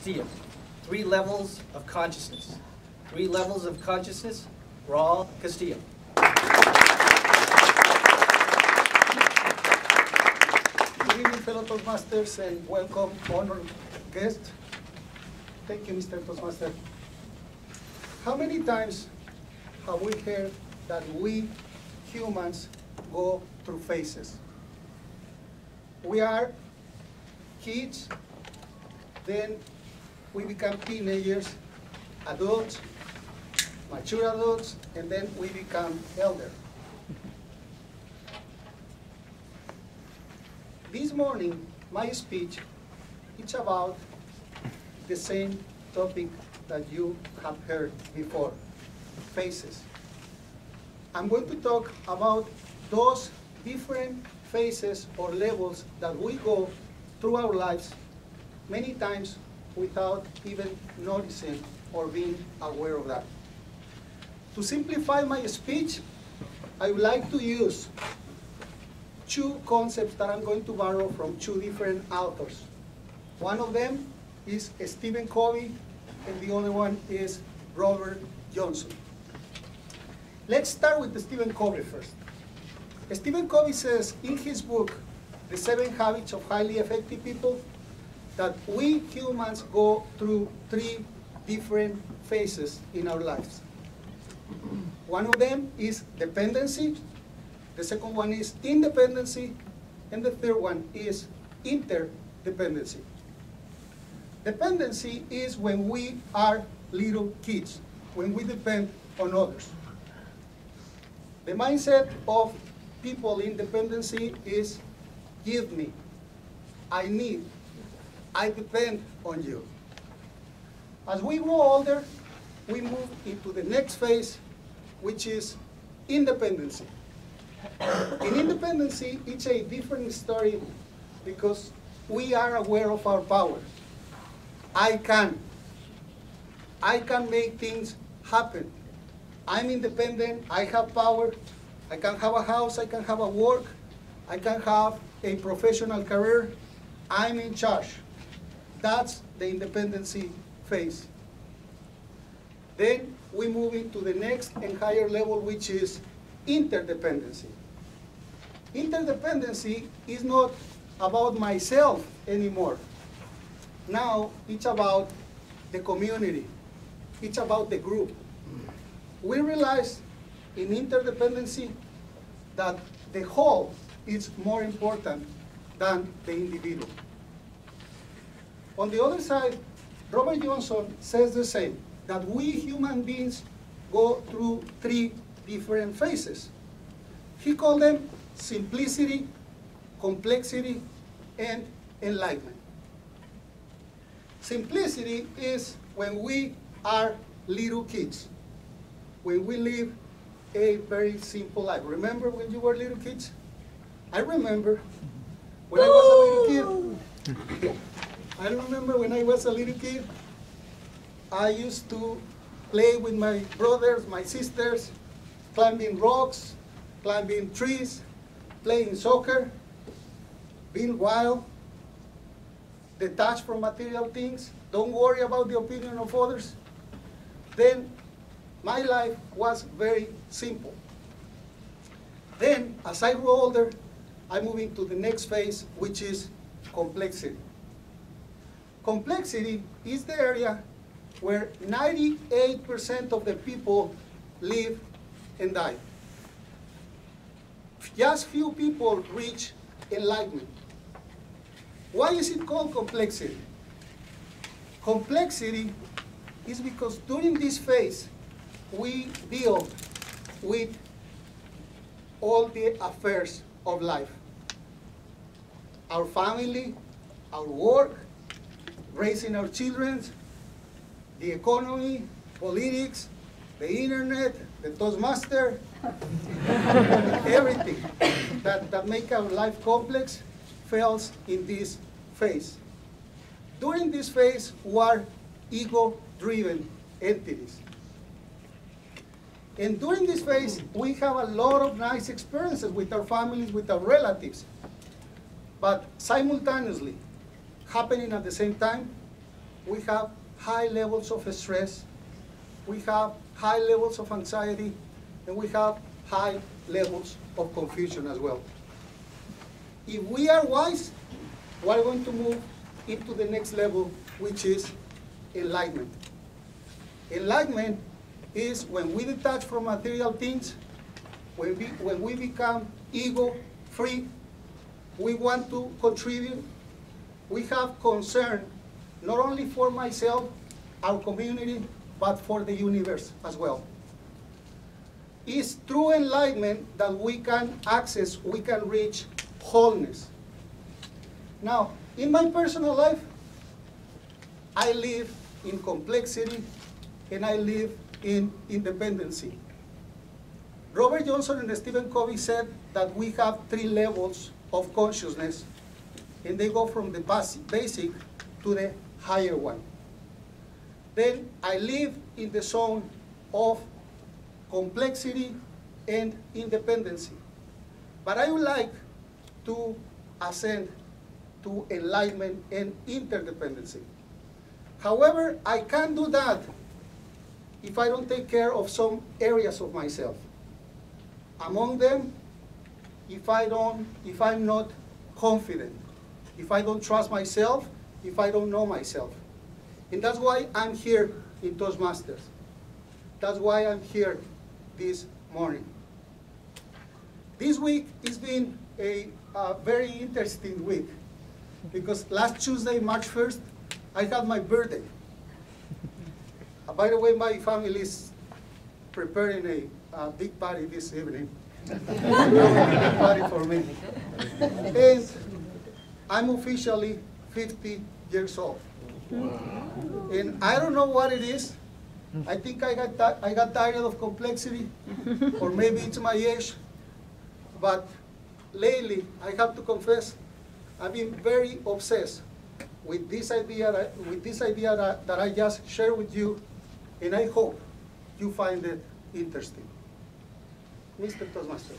Castillo. 3 levels of consciousness. 3 levels of consciousness, Raul Castillo. Good evening, fellow Toastmasters, and welcome, honored guests. Thank you, Mr. Toastmaster. How many times have we heard that we humans go through phases? We are kids, then we become teenagers, adults, mature adults, and then we become elder. This morning, my speech is about the same topic that you have heard before, phases. I'm going to talk about those different phases or levels that we go through our lives many times without even noticing or being aware of that. To simplify my speech, I would like to use 2 concepts that I'm going to borrow from 2 different authors. One of them is Stephen Covey, and the other one is Robert Johnson. Let's start with Stephen Covey first. Stephen Covey says in his book, The 7 Habits of Highly Effective People, that we humans go through 3 different phases in our lives. One of them is dependency, the second one is independency, and the third one is interdependency. Dependency is when we are little kids, when we depend on others. The mindset of people in dependency is, give me, I need, I depend on you. As we grow older, we move into the next phase, which is independency. In independency, it's a different story because we are aware of our power. I can make things happen. I'm independent, I have power, I can have a house, I can have a work, I can have a professional career, I'm in charge. That's the independency phase. Then we move into the next and higher level, which is interdependency. Interdependency is not about myself anymore. Now it's about the community. It's about the group. We realize in interdependency that the whole is more important than the individual. On the other side, Robert Johnson says the same, that we human beings go through 3 different phases. He called them simplicity, complexity, and enlightenment. Simplicity is when we are little kids, when we live a very simple life. Remember when you were little kids? I remember when I was a little kid. I remember when I was a little kid, I used to play with my brothers, my sisters, climbing rocks, climbing trees, playing soccer, being wild, detached from material things, don't worry about the opinion of others. Then my life was very simple. Then, as I grew older, I moved into the next phase, which is complexity. Complexity is the area where 98% of the people live and die. Just few people reach enlightenment. Why is it called complexity? Complexity is because during this phase, we deal with all the affairs of life. Our family, our work, raising our children, the economy, politics, the internet, the Toastmaster, everything that make our life complex fails in this phase. During this phase, we are ego-driven entities. And during this phase, we have a lot of nice experiences with our families, with our relatives. But simultaneously, happening at the same time, we have high levels of stress, we have high levels of anxiety, and we have high levels of confusion as well. If we are wise, we're going to move into the next level, which is enlightenment. Enlightenment is when we detach from material things, when we become ego-free, we want to contribute, we have concern not only for myself, our community, but for the universe as well. It's through enlightenment that we can reach wholeness. Now, in my personal life, I live in complexity and I live in independency. Robert Johnson and Stephen Covey said that we have 3 levels of consciousness, and they go from the basic to the higher one. Then I live in the zone of complexity and independency. But I would like to ascend to enlightenment and interdependency. However, I can't do that if I don't take care of some areas of myself. Among them, if I'm not confident, if I don't trust myself, if I don't know myself. And that's why I'm here in Toastmasters. That's why I'm here this morning. This week has been a very interesting week because last Tuesday, March 1st, I had my birthday. By the way, my family is preparing a big party this evening. A big party for me. And I'm officially 50 years old. And I don't know what it is. I think I got tired of complexity, or maybe it's my age. But lately, I have to confess, I've been very obsessed with this idea that I just shared with you, and I hope you find it interesting. Mr. Toastmaster.